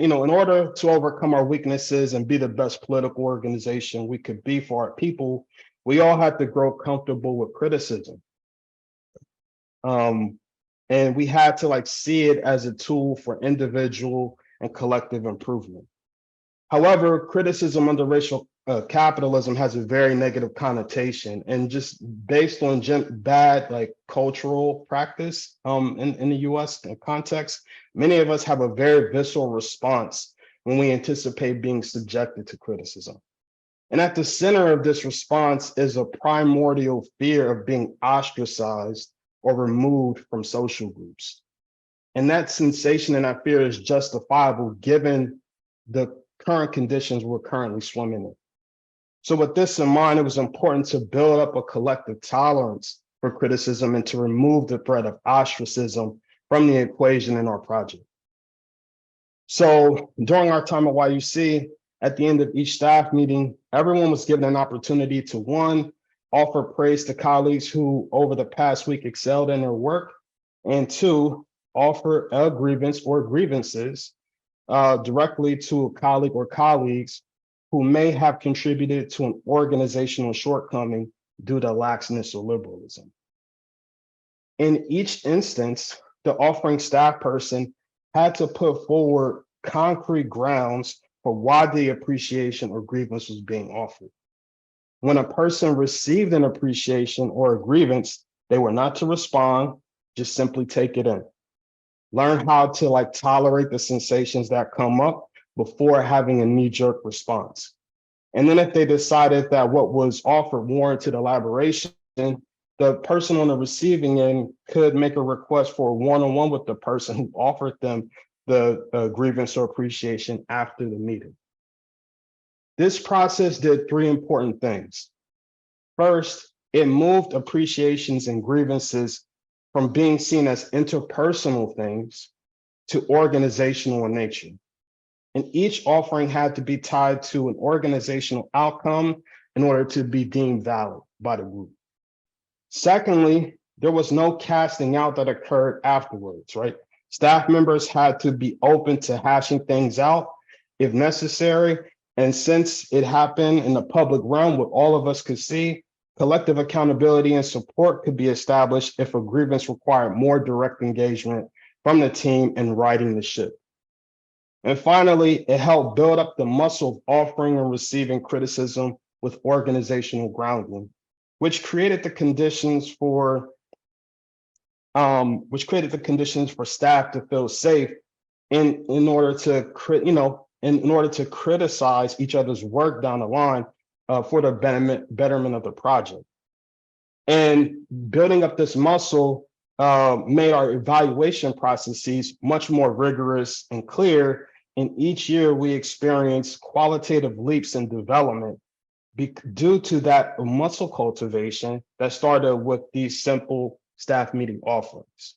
in order to overcome our weaknesses and be the best political organization we could be for our people, we all have to grow comfortable with criticism. And we had to like see it as a tool for individual and collective improvement. However, criticism under racial capitalism has a very negative connotation, and just based on bad like cultural practice in the U.S. context, many of us have a very visceral response when we anticipate being subjected to criticism. And at the center of this response is a primordial fear of being ostracized or removed from social groups. And that sensation and that fear is justifiable given the current conditions we're currently swimming in. So with this in mind, it was important to build up a collective tolerance for criticism and to remove the threat of ostracism from the equation in our project. So during our time at YUC, at the end of each staff meeting, everyone was given an opportunity to, one, offer praise to colleagues who over the past week excelled in their work, and two, offer a grievance or grievances directly to a colleague or colleagues who may have contributed to an organizational shortcoming due to laxness or liberalism. In each instance, the offering staff person had to put forward concrete grounds for why the appreciation or grievance was being offered. When a person received an appreciation or a grievance, they were not to respond, just simply take it in. Learn how to like tolerate the sensations that come up before having a knee-jerk response. And then if they decided that what was offered warranted elaboration, the person on the receiving end could make a request for a one-on-one with the person who offered them the grievance or appreciation after the meeting. This process did three important things. First, it moved appreciations and grievances from being seen as interpersonal things to organizational in nature. And each offering had to be tied to an organizational outcome in order to be deemed valid by the group. Secondly, there was no casting out that occurred afterwards, right? Staff members had to be open to hashing things out if necessary. And since it happened in the public realm, what all of us could see, collective accountability and support could be established if a grievance required more direct engagement from the team in righting the ship. And finally, it helped build up the muscle of offering and receiving criticism with organizational grounding, which created the conditions for staff to feel safe in order to criticize each other's work down the line for the betterment of the project. And building up this muscle made our evaluation processes much more rigorous and clear. And each year we experienced qualitative leaps in development due to that muscle cultivation that started with these simple staff meeting offerings.